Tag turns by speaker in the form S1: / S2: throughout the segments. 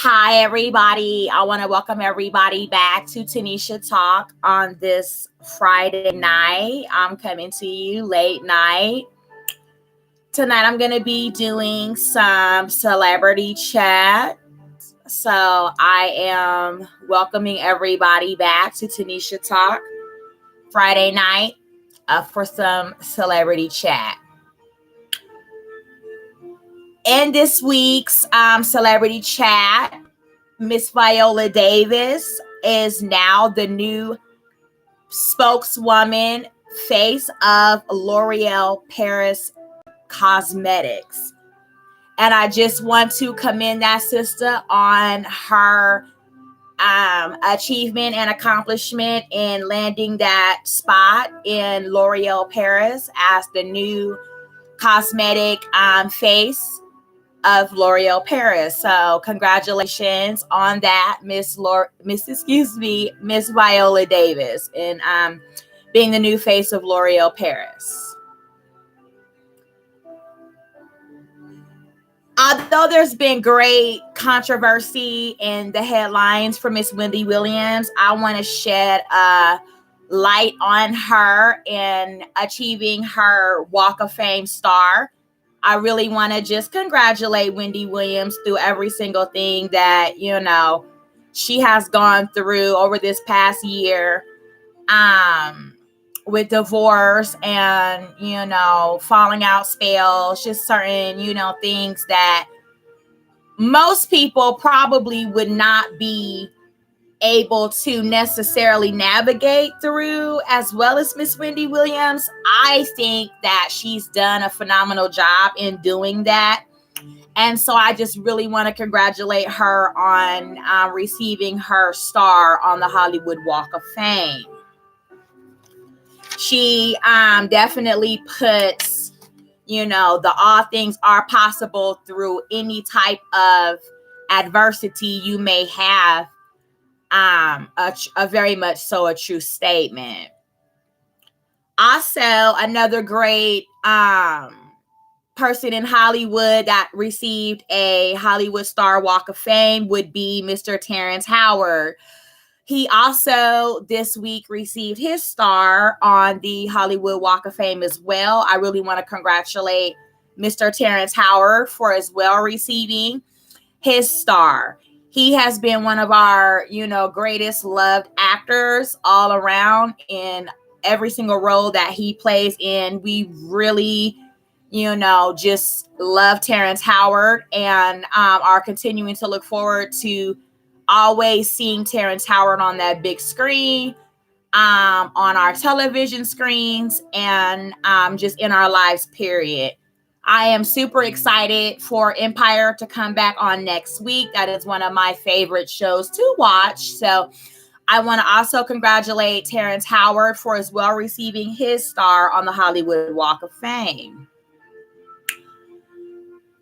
S1: Hi, everybody. I want to welcome everybody back to Tanisha Talk on this Friday night. I'm coming to you late night. Tonight, I'm going to be doing some celebrity chat. So I am welcoming everybody back to Tanisha Talk Friday night for some celebrity chat. In this week's celebrity chat, Miss Viola Davis is now the new spokeswoman, face of L'Oreal Paris Cosmetics. And I just want to commend that sister on her achievement and accomplishment in landing that spot in L'Oreal Paris as the new cosmetic face of L'Oreal Paris. So congratulations on that, Miss Viola Davis, in being the new face of L'Oreal Paris. Although there's been great controversy in the headlines for Miss Wendy Williams, I want to shed a light on her in achieving her Walk of Fame star. I really want to just congratulate Wendy Williams through every single thing that, she has gone through over this past year, with divorce and, falling out spells, just certain, things that most people probably would not be able to necessarily navigate through as well as Miss Wendy Williams. I think that she's done a phenomenal job in doing that. And so I just really want to congratulate her on receiving her star on the Hollywood Walk of Fame. She definitely puts, the all things are possible through any type of adversity you may have. A very much so a true statement. Also, another great person in Hollywood that received a Hollywood Star Walk of Fame would be Mr. Terrence Howard. He also this week received his star on the Hollywood Walk of Fame as well. I really want to congratulate Mr. Terrence Howard for as well receiving his star. He has been one of our, greatest loved actors all around in every single role that he plays in. We really, just love Terrence Howard and are continuing to look forward to always seeing Terrence Howard on that big screen, on our television screens, and just in our lives, period. I am super excited for Empire to come back on next week. That is one of my favorite shows to watch. So I want to also congratulate Terrence Howard for as well receiving his star on the Hollywood Walk of Fame.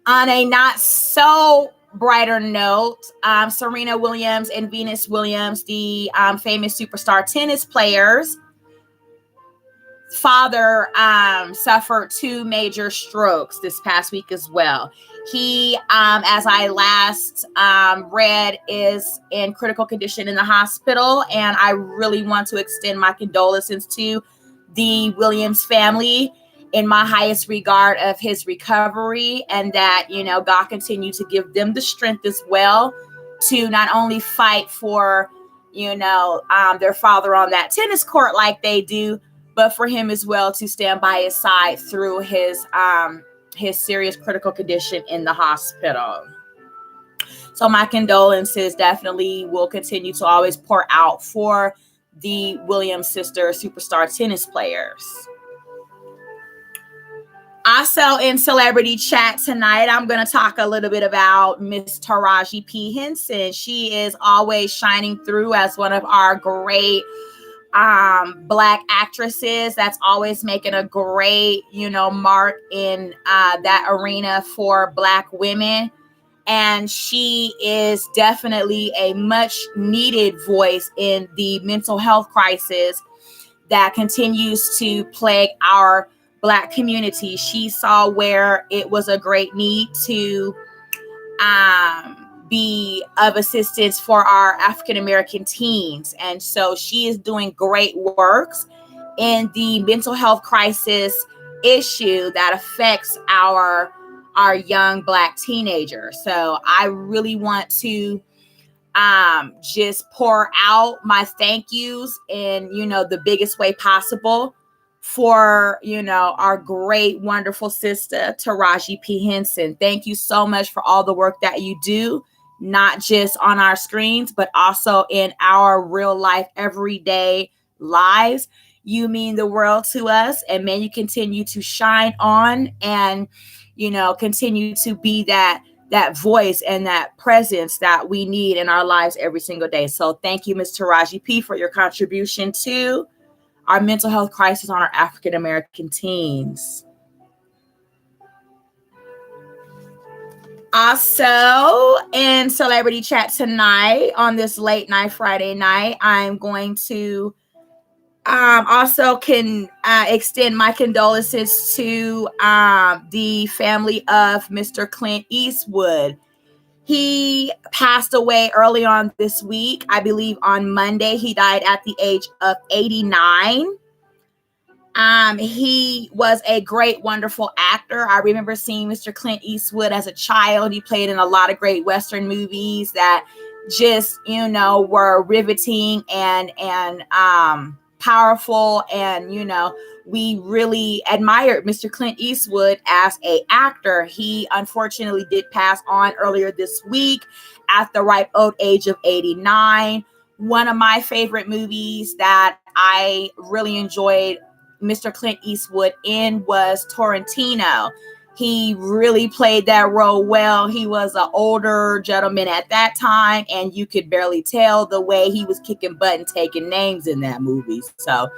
S1: On a not so brighter note, Serena Williams and Venus Williams, the famous superstar tennis players, father suffered 2 major strokes this past week as well. He, as I last read, is in critical condition in the hospital, and I really want to extend my condolences to the Williams family in my highest regard of his recovery, and that, God continue to give them the strength as well to not only fight for, their father on that tennis court like they do, but for him as well to stand by his side through his serious critical condition in the hospital. So my condolences definitely will continue to always pour out for the Williams sister superstar tennis players. Also in celebrity chat tonight, I'm going to talk a little bit about Miss Tariji P. Henson. She is always shining through as one of our great Black actresses that's always making a great, mark in that arena for Black women. And she is definitely a much needed voice in the mental health crisis that continues to plague our Black community. She saw where it was a great need to be of assistance for our African American teens. And so she is doing great works in the mental health crisis issue that affects our young Black teenagers. So I really want to just pour out my thank yous in, the biggest way possible for, our great, wonderful sister, Tariji P. Henson. Thank you so much for all the work that you do, not just on our screens, but also in our real life, everyday lives. You mean the world to us, and may you continue to shine on and, continue to be that voice and that presence that we need in our lives every single day. So thank you, Ms. Tariji P., for your contribution to our mental health crisis on our African American teens. Also, in Celebrity Chat tonight, on this late night Friday night, I'm going to also extend my condolences to the family of Mr. Clint Eastwood. He passed away early on this week. I believe on Monday. He died at the age of 89. He was a great, wonderful actor. I remember seeing Mr. Clint Eastwood as a child. He played in a lot of great Western movies that just, were riveting and powerful. And, we really admired Mr. Clint Eastwood as an actor. He unfortunately did pass on earlier this week at the ripe old age of 89. One of my favorite movies that I really enjoyed Mr. Clint Eastwood in was Tarantino. He really played that role well. He was an older gentleman at that time, and you could barely tell the way he was kicking butt and taking names in that movie. So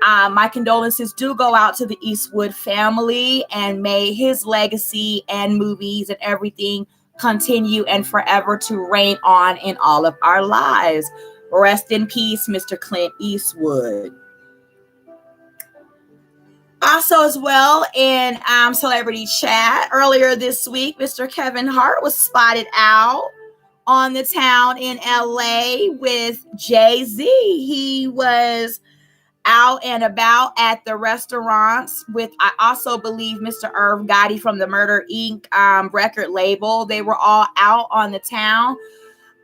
S1: my condolences do go out to the Eastwood family, and may his legacy and movies and everything continue and forever to reign on in all of our lives. Rest in peace, Mr. Clint Eastwood. Also, as well, in Celebrity Chat earlier this week, Mr. Kevin Hart was spotted out on the town in LA with Jay-Z. He was out and about at the restaurants with, I also believe, Mr. Irv Gotti from the Murder Inc. Record label. They were all out on the town.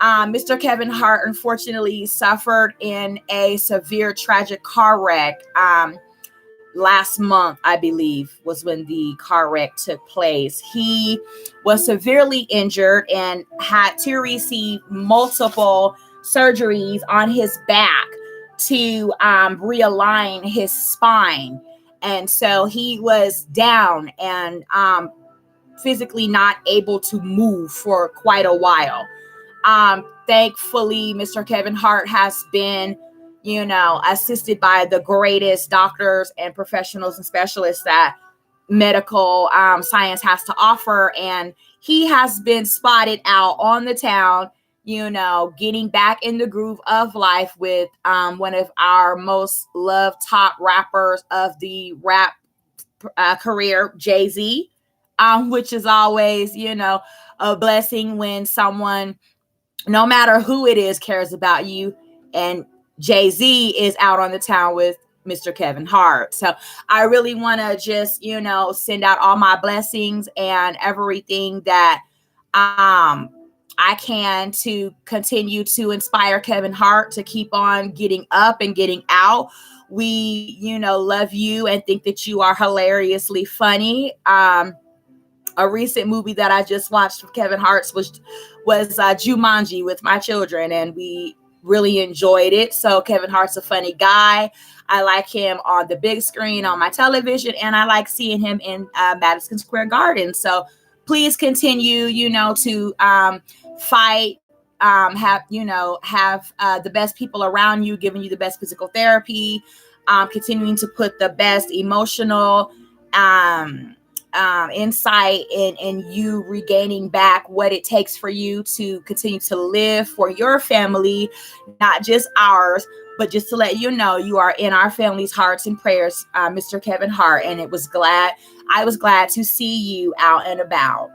S1: Mr. Kevin Hart unfortunately suffered in a severe tragic car wreck. Last month, I believe, was when the car wreck took place. He was severely injured and had to receive multiple surgeries on his back to realign his spine. And so he was down and physically not able to move for quite a while. Thankfully, Mr. Kevin Hart has been, assisted by the greatest doctors and professionals and specialists that medical science has to offer. And he has been spotted out on the town, getting back in the groove of life with one of our most loved top rappers of the rap career, Jay-Z, which is always, a blessing when someone, no matter who it is, cares about you. And Jay-Z is out on the town with Mr. Kevin Hart. So I really want to just, send out all my blessings and everything that I can to continue to inspire Kevin Hart to keep on getting up and getting out. We, love you and think that you are hilariously funny. A recent movie that I just watched with Kevin Hart was Jumanji with my children, and we really enjoyed it. So Kevin Hart's a funny guy. I like him on the big screen on my television, and I like seeing him in Madison Square Garden. So please continue, to fight, have the best people around you, giving you the best physical therapy, continuing to put the best emotional insight in you regaining back what it takes for you to continue to live for your family, not just ours, but just to let you know you are in our family's hearts and prayers, Mr. Kevin Hart. And I was glad to see you out and about.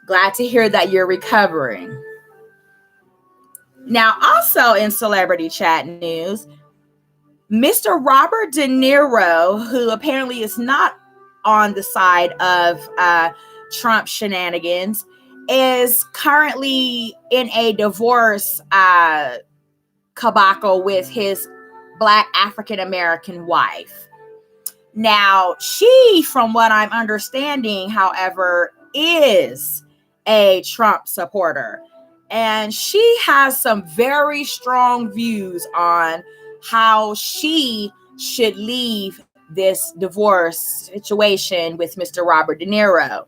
S1: Glad to hear that you're recovering. Now, also in celebrity chat news, Mr. Robert De Niro, who apparently is not on the side of Trump shenanigans, is currently in a divorce cabal with his Black African American wife. Now, she, from what I'm understanding, however, is a Trump supporter. And she has some very strong views on how she should leave this divorce situation with Mr. Robert De Niro.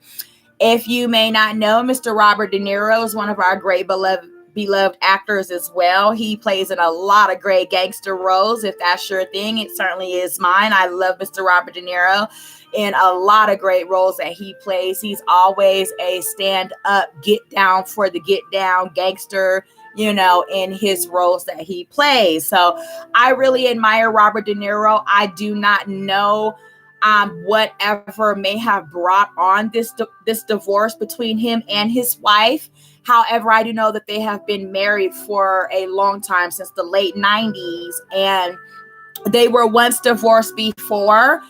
S1: If you may not know, Mr. Robert De Niro is one of our great beloved actors as well. He plays in a lot of great gangster roles. If that's your thing, it certainly is mine. I love Mr. Robert De Niro in a lot of great roles that he plays. He's always a stand-up, get down for the get down gangster, in his roles that he plays. So I really admire Robert De Niro. I do not know whatever may have brought on this divorce between him and his wife. However, I do know that they have been married for a long time, since the late 90s, and they were once divorced before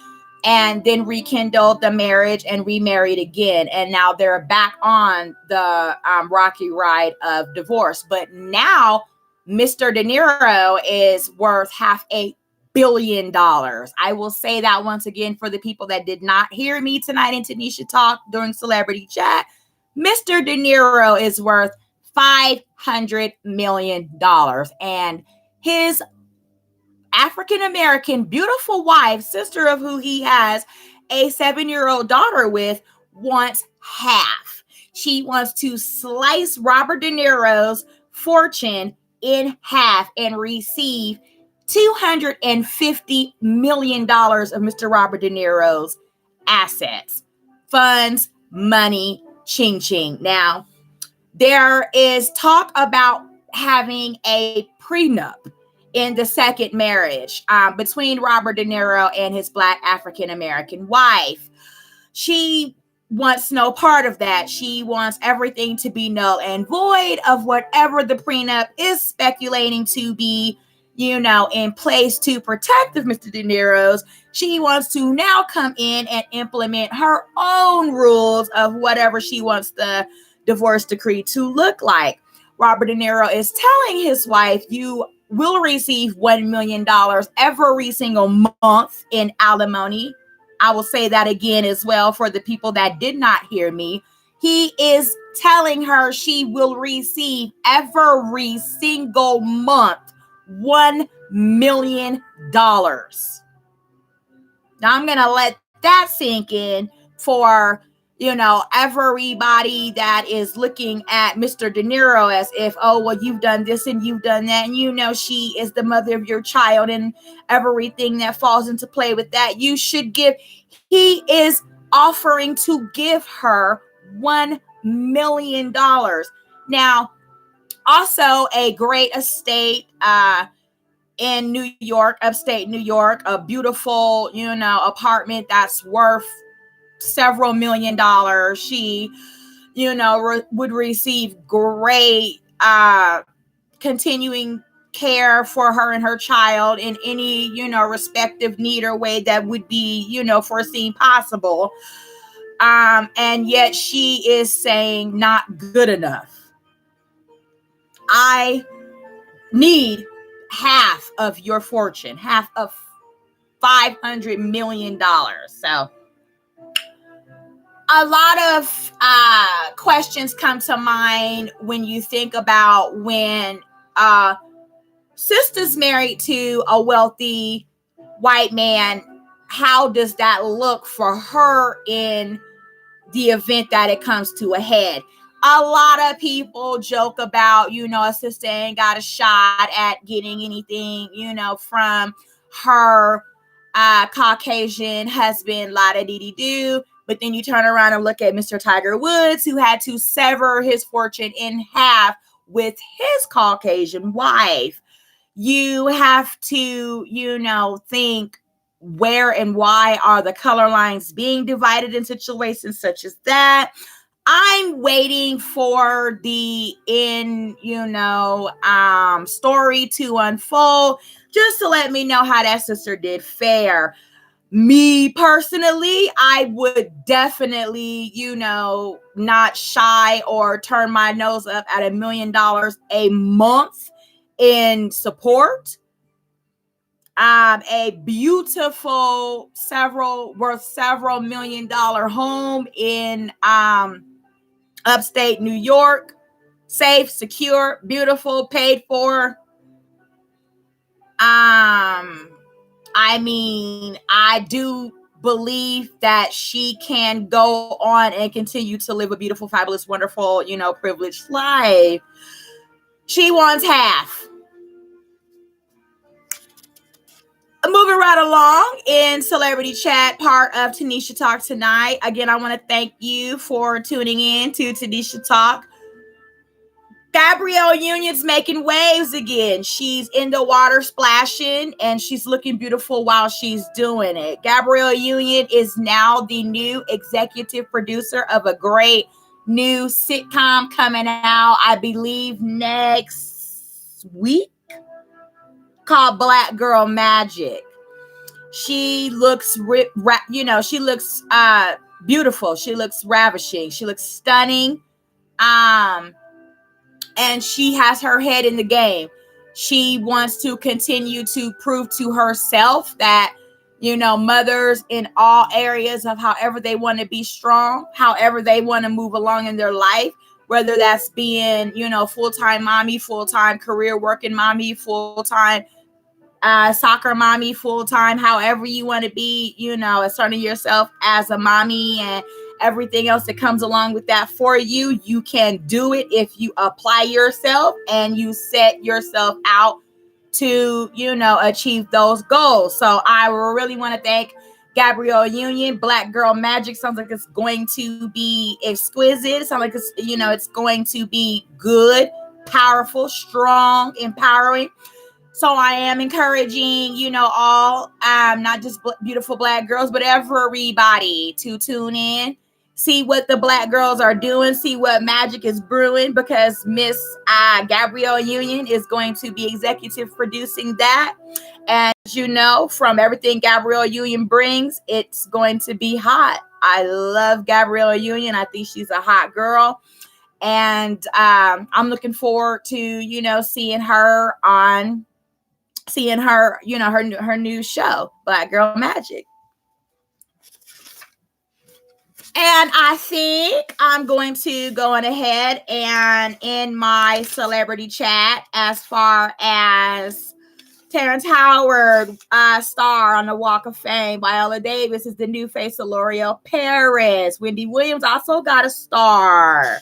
S1: and then rekindled the marriage and remarried again. And now they're back on the rocky ride of divorce. But now Mr. De Niro is worth $500 million. I will say that once again for the people that did not hear me tonight in Tanisha Talk during Celebrity Chat. Mr. De Niro is worth $500 million. And his African-American beautiful wife, sister of who he has a 7-year-old daughter with, wants half. She wants to slice Robert De Niro's fortune in half and receive $250 million of Mr. Robert De Niro's assets, funds, money, ching ching. Now, there is talk about having a prenup in the second marriage between Robert De Niro and his Black African American wife. She wants no part of that. She wants everything to be null and void of whatever the prenup is speculating to be, in place to protect Mr. De Niro's. She wants to now come in and implement her own rules of whatever she wants the divorce decree to look like. Robert De Niro is telling his wife, you will receive $1 million every single month in alimony. I will say that again as well for the people that did not hear me. He is telling her she will receive every single month $1 million. Now I'm going to let that sink in for, everybody that is looking at Mr. De Niro as if, oh, well, you've done this and you've done that. And she is the mother of your child and everything that falls into play with that. You should give. He is offering to give her $1 million. Now, also a great estate, in New York, upstate New York, a beautiful, apartment that's worth several $1 million. She, would receive great continuing care for her and her child in any, respective need or way that would be, foreseen possible. And yet she is saying not good enough. I need half of your fortune, half of $500 million. So a lot of questions come to mind when you think about when sister's married to a wealthy white man. How does that look for her in the event that it comes to a head? A lot of people joke about, a sister ain't got a shot at getting anything, from her Caucasian husband, la-da-dee-dee-doo. But then you turn around and look at Mr. Tiger Woods, who had to sever his fortune in half with his Caucasian wife. You have to, think, where and why are the color lines being divided in situations such as that? I'm waiting for the story to unfold just to let me know how that sister did fare. Me personally, I would definitely, not shy or turn my nose up at $1 million a month in support. A beautiful several $1 million home in upstate New York, safe, secure, beautiful, paid for. I do believe that she can go on and continue to live a beautiful, fabulous, wonderful, privileged life. She wants half. Moving right along in Celebrity Chat, part of Tanisha Talk tonight. Again, I want to thank you for tuning in to Tanisha Talk. Gabrielle Union's making waves again. She's in the water splashing and she's looking beautiful while she's doing it. Gabrielle Union is now the new executive producer of a great new sitcom coming out, I believe, next week, called Black Girl Magic. She looks, she looks beautiful. She looks ravishing. She looks stunning. And she has her head in the game. She wants to continue to prove to herself that, mothers in all areas of however they want to be strong, however they want to move along in their life, whether that's being, full-time mommy, full-time career working mommy, full-time soccer mommy, full-time, however you want to be, asserting yourself as a mommy and everything else that comes along with that for you. You can do it if you apply yourself and you set yourself out to, achieve those goals. So I really want to thank Gabrielle Union. Black Girl Magic sounds like it's going to be exquisite. It sounds like it's going to be good, powerful, strong, empowering. So I am encouraging, all, not just beautiful Black girls, but everybody to tune in, see what the Black girls are doing, see what magic is brewing, because Miss Gabrielle Union is going to be executive producing that. And from everything Gabrielle Union brings, it's going to be hot. I love Gabrielle Union. I think she's a hot girl. And I'm looking forward to, seeing her, her new show, Black Girl Magic. And I think I'm going to go on ahead and in my celebrity chat, as far as Terrence Howard, star on the Walk of Fame. Viola Davis is the new face of L'Oreal Paris. Wendy Williams also got a star.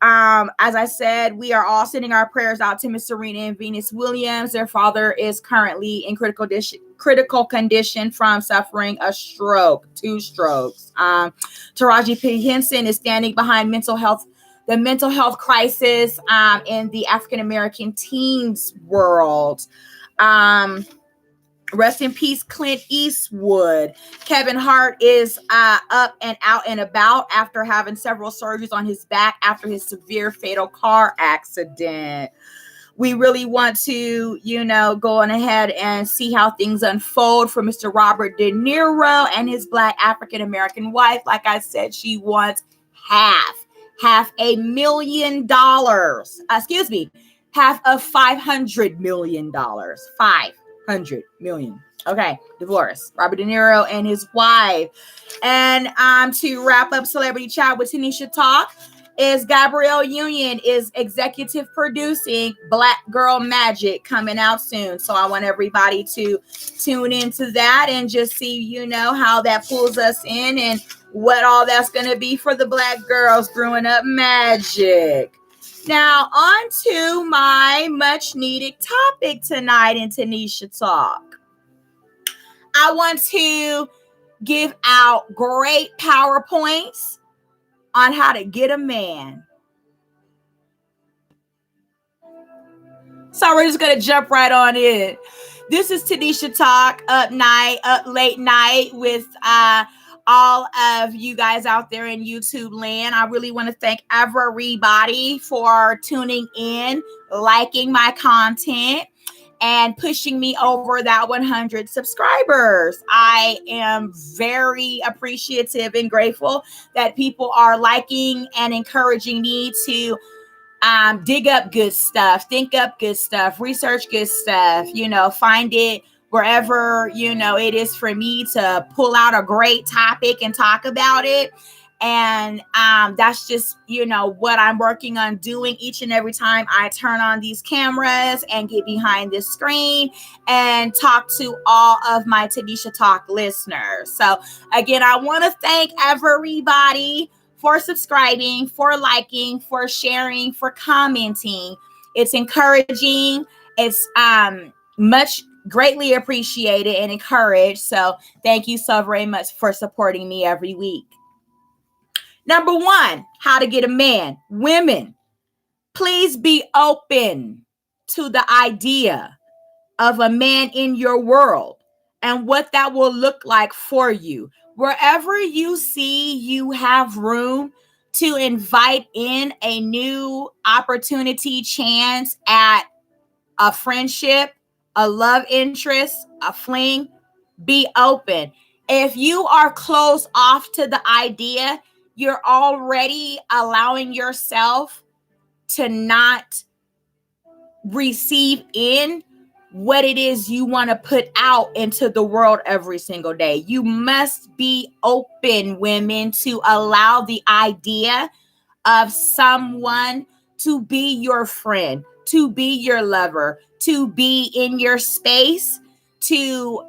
S1: As I said, we are all sending our prayers out to Miss Serena and Venus Williams. Their father is currently in critical condition from suffering a stroke, 2 strokes. Tariji P. Henson is standing behind the mental health crisis in the African American teens world. Rest in peace, Clint Eastwood. Kevin Hart is up and out and about after having several surgeries on his back after his severe fatal car accident. We really want to, go on ahead and see how things unfold for Mr. Robert De Niro and his Black African-American wife. Like I said, she wants half $1 million. Half of $500 million. 500 million. Okay, divorce. Robert De Niro and his wife. And to wrap up Celebrity Chat with Tanisha Talk, is Gabrielle Union is executive producing Black Girl Magic, coming out soon. So I want everybody to tune into that and just see, how that pulls us in and what all that's going to be for the Black girls growing up magic. Now, on to my much needed topic tonight in Tanisha Talk. I want to give out great PowerPoints on how to get a man. So we're just going to jump right on in. This is Tanisha Talk, up late night with all of you guys out there in YouTube land. I really want to thank everybody for tuning in, liking my content, and pushing me over that 100 subscribers. I am very appreciative and grateful that people are liking and encouraging me to dig up good stuff, think up good stuff, research good stuff, find it wherever, it is for me to pull out a great topic and talk about it. And that's just, what I'm working on doing each and every time I turn on these cameras and get behind this screen and talk to all of my Tanisha Talk listeners. So again, I want to thank everybody for subscribing, for liking, for sharing, for commenting. It's encouraging. It's much greatly appreciated and encouraged. So thank you so very much for supporting me every week. Number 1, how to get a man. Women, please be open to the idea of a man in your world and what that will look like for you. Wherever you see you have room to invite in a new opportunity, chance at a friendship, a love interest, a fling, be open. If you are closed off to the idea, you're already allowing yourself to not receive in what it is you want to put out into the world every single day. You must be open, women, to allow the idea of someone to be your friend, to be your lover, to be in your space, to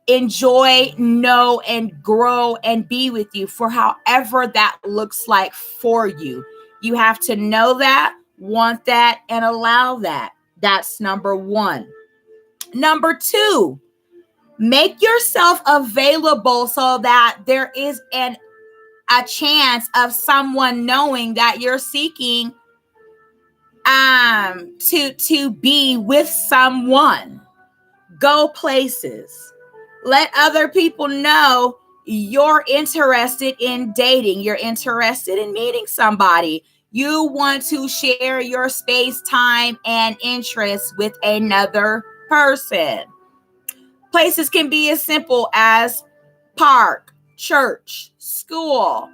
S1: enjoy, know, and grow and be with you for however that looks like for you. You have to know that, want that, and allow that. That's number 1. Number 2, make yourself available so that there is a chance of someone knowing that you're seeking to be with someone. Go places. Let other people know you're interested in dating. You're interested in meeting somebody. You want to share your space, time, and interests with another person. Places can be as simple as park, church, school,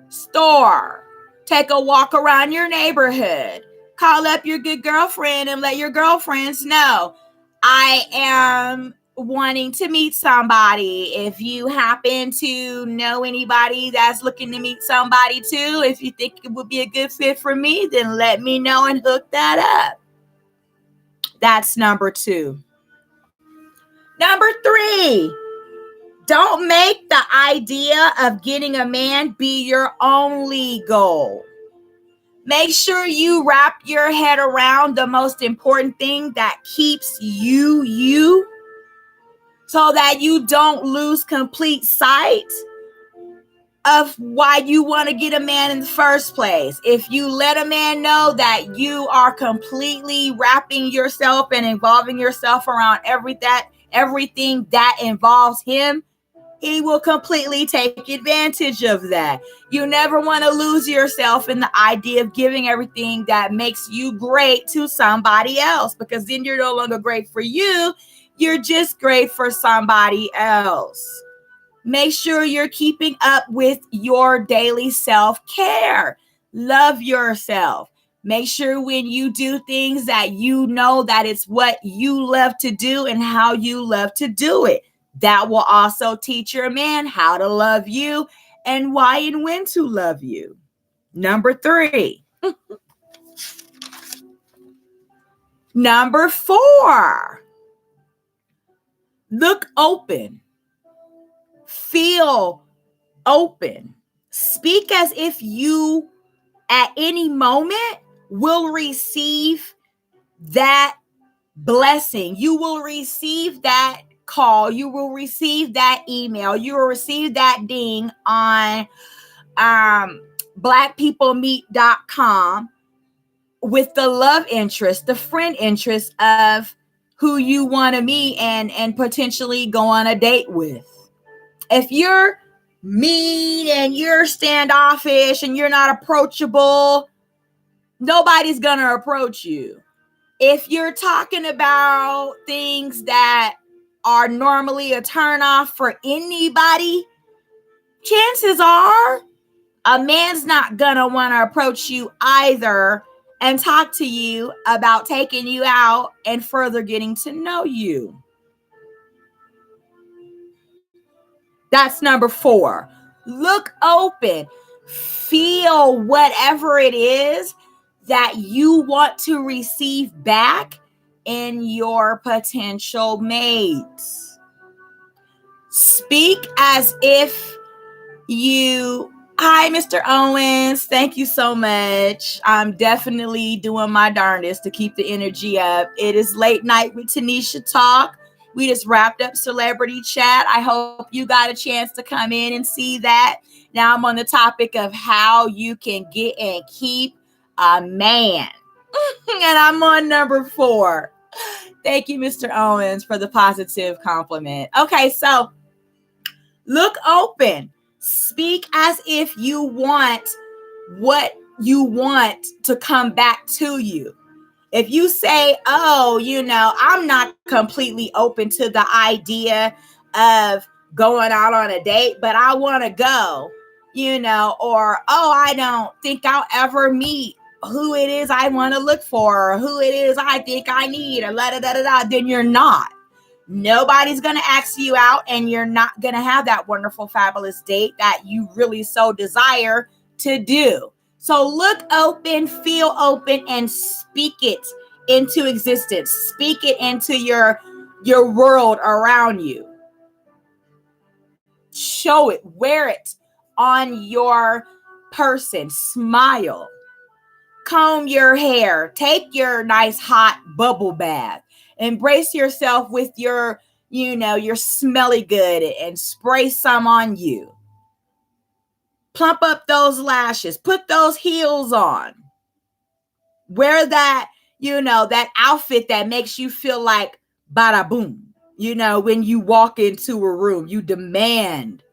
S1: store. Take a walk around your neighborhood. Call up your good girlfriend and let your girlfriends know, I am wanting to meet somebody. If you happen to know anybody that's looking to meet somebody too, if you think it would be a good fit for me, then let me know and hook that up. That's number 2. Number 3, don't make the idea of getting a man be your only goal. Make sure you wrap your head around the most important thing that keeps you, so that you don't lose complete sight of why you want to get a man in the first place. If you let a man know that you are completely wrapping yourself and involving yourself around everything that involves him, he will completely take advantage of that. You never want to lose yourself in the idea of giving everything that makes you great to somebody else, because then you're no longer great for you. You're just great for somebody else. Make sure you're keeping up with your daily self-care. Love yourself. Make sure when you do things that you know that it's what you love to do and how you love to do it. That will also teach your man how to love you and why and when to love you. Number 3. Number 4. Look open. Feel open. Speak as if you at any moment will receive that blessing. You will receive that call. You will receive that email. You will receive that ding on blackpeoplemeet.com with the love interest, the friend interest of who you want to meet and potentially go on a date with. If you're mean and you're standoffish and you're not approachable, nobody's gonna approach you. If you're talking about things that are normally a turnoff for anybody, chances are a man's not gonna want to approach you either and talk to you about taking you out and further getting to know you. That's number 4. Look open. Feel whatever it is that you want to receive back in your potential mates. Speak as if you... Hi, Mr. Owens. Thank you so much. I'm definitely doing my darndest to keep the energy up. It is late night with Tanisha Talk. We just wrapped up Celebrity Chat. I hope you got a chance to come in and see that. Now I'm on the topic of how you can get and keep a man. And I'm on number 4. Thank you, Mr. Owens, for the positive compliment. Okay, so look open. Speak as if you want what you want to come back to you. If you say, oh, I'm not completely open to the idea of going out on a date, but I want to go, or, oh, I don't think I'll ever meet who it is I want to look for, or who it is I think I need, or then you're not. Nobody's going to ask you out, and you're not going to have that wonderful, fabulous date that you really so desire to do. So look open, feel open, and speak it into existence. Speak it into your world around you. Show it, wear it on your person. Smile. Comb your hair. Take your nice hot bubble bath. Embrace yourself with your smelly good and spray some on you. Plump up those lashes. Put those heels on. Wear that, that outfit that makes you feel like bada boom. When you walk into a room, you demand,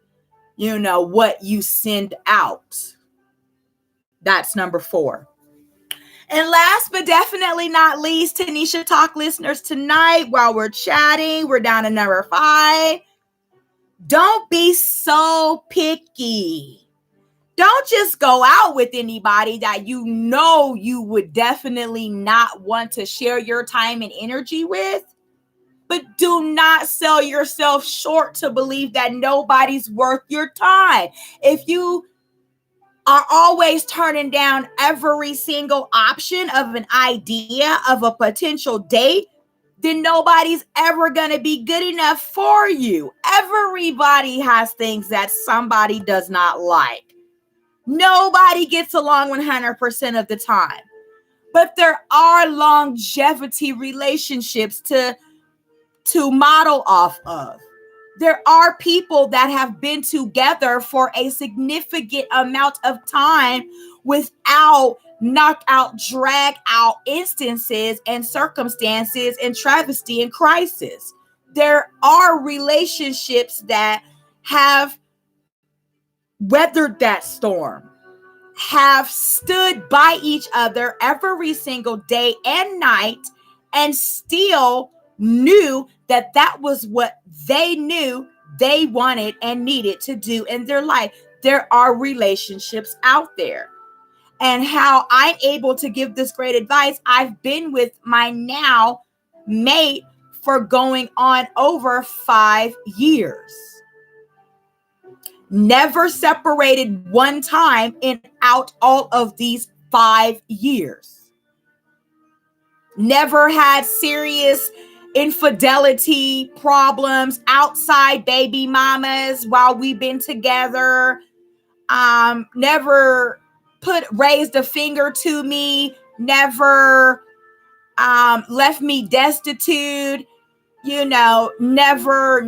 S1: what you send out. That's number 4. And last but definitely not least, Tanisha Talk listeners, tonight while we're chatting, we're down to number 5. Don't be so picky. Don't just go out with anybody that you would definitely not want to share your time and energy with. But do not sell yourself short to believe that nobody's worth your time. If you are always turning down every single option of an idea of a potential date, then nobody's ever going to be good enough for you. Everybody has things that somebody does not like. Nobody gets along 100% of the time. But there are longevity relationships to model off of. There are people that have been together for a significant amount of time without knockout, drag out instances and circumstances and travesty and crisis. There are relationships that have weathered that storm, have stood by each other every single day and night, and still knew that was what they knew they wanted and needed to do in their life. There are relationships out there. And how I'm able to give this great advice, I've been with my now mate for going on over 5 years. Never separated one time in out all of these 5 years. Never had serious infidelity problems outside baby mamas while we've been together. Never raised a finger to me. Never left me destitute. Never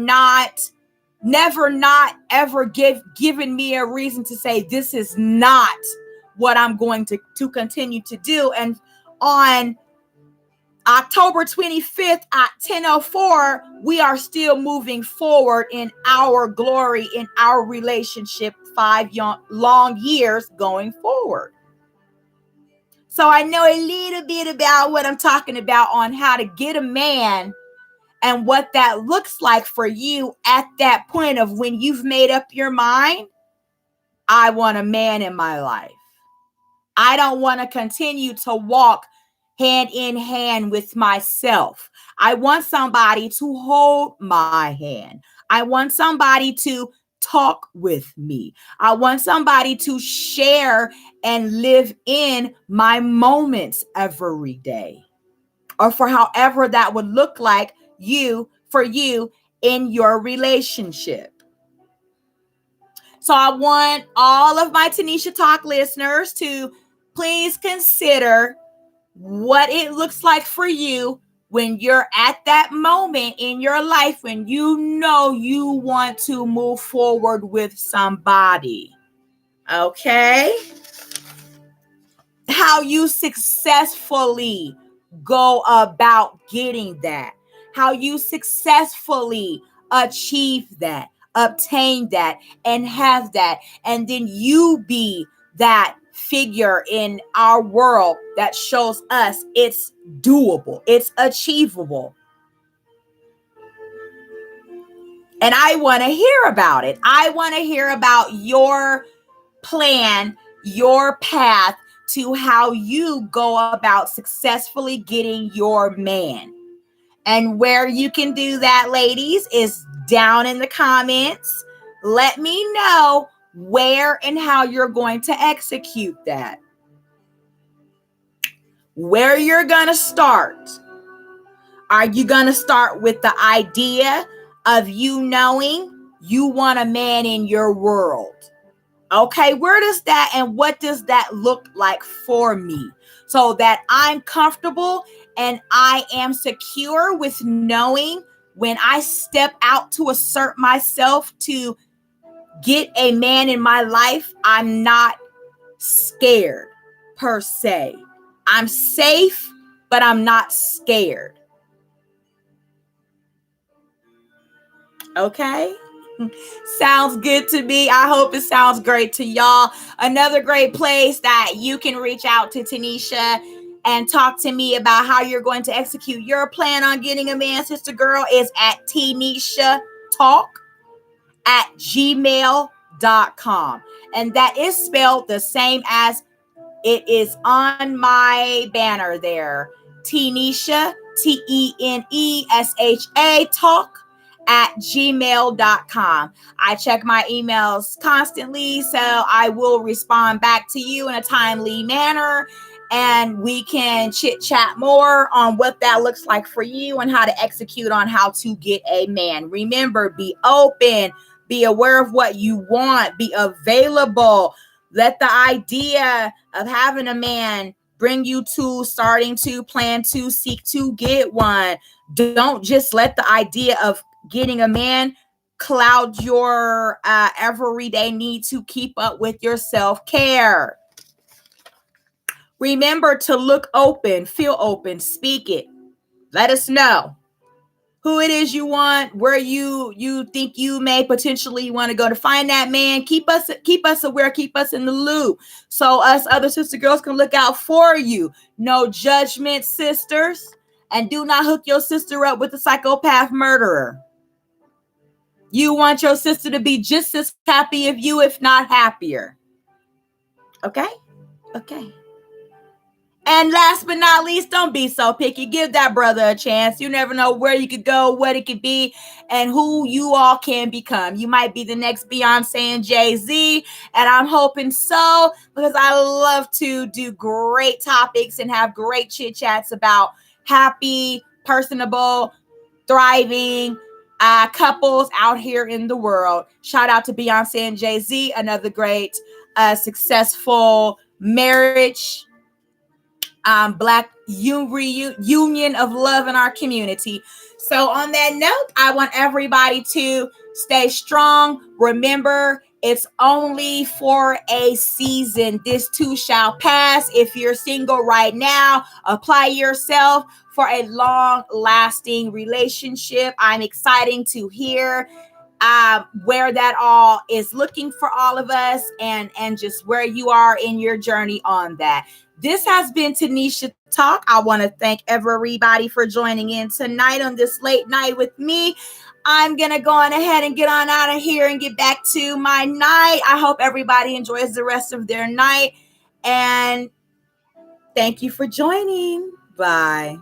S1: not ever given me a reason to say this is not what I'm going to continue to do. And on October 25th at 10:04, we are still moving forward in our glory, in our relationship, 5 long years going forward. So I know a little bit about what I'm talking about on how to get a man and what that looks like for you at that point of when you've made up your mind. I want a man in my life. I don't want to continue to walk hand in hand with myself. I want somebody to hold my hand. I want somebody to talk with me. I want somebody to share and live in my moments every day, or for however that would look like for you in your relationship. So I want all of my Tanisha Talk listeners to please consider what it looks like for you when you're at that moment in your life when you know you want to move forward with somebody. Okay? How you successfully go about getting that. How you successfully achieve that, obtain that, and have that. And then you be that figure in our world that shows us it's doable, it's achievable. And I want to hear about it. I want to hear about your plan, your path to how you go about successfully getting your man. And where you can do that, ladies, is down in the comments. Let me know where and how you're going to execute that. Where you're going to start. Are you going to start with the idea of you knowing you want a man in your world? Okay, where does that and what does that look like for me so that I'm comfortable and I am secure with knowing when I step out to assert myself to get a man in my life, I'm not scared per se. I'm safe, but I'm not scared. Okay? Sounds good to me. I hope it sounds great to y'all. Another great place that you can reach out to Tanisha and talk to me about how you're going to execute your plan on getting a man, sister girl, is at tanishatalk@gmail.com. And that is spelled the same as it is on my banner there. Tanisha, TENESHA, talk@gmail.com. I check my emails constantly, so I will respond back to you in a timely manner, and we can chit chat more on what that looks like for you and how to execute on how to get a man. Remember, be open, be aware of what you want, be available. Let the idea of having a man bring you to starting to plan to seek to get one. Don't just let the idea of getting a man cloud your everyday need to keep up with your self-care. Remember to look open, feel open, speak it. Let us know who it is you want, where you think you may potentially want to go to find that man. Keep us aware, keep us in the loop, so us other sister girls can look out for you. No judgment, sisters, and do not hook your sister up with a psychopath murderer. You want your sister to be just as happy as you, if not happier. Okay? Okay. And last but not least, don't be so picky. Give that brother a chance. You never know where you could go, what it could be, and who you all can become. You might be the next Beyonce and Jay-Z, and I'm hoping so, because I love to do great topics and have great chit-chats about happy, personable, thriving couples out here in the world. Shout out to Beyonce and Jay-Z, another great successful marriage. Black union of love in our community. So on that note, I want everybody to stay strong. Remember, It's only for a season. This too shall pass. If you're single right now, apply yourself for a long-lasting relationship. I'm excited to hear where that all is looking for all of us, and just where you are in your journey on that. This has been Tanisha Talk. I want to thank everybody for joining in tonight on this late night with me. I'm going to go on ahead and get on out of here and get back to my night. I hope everybody enjoys the rest of their night. And thank you for joining. Bye.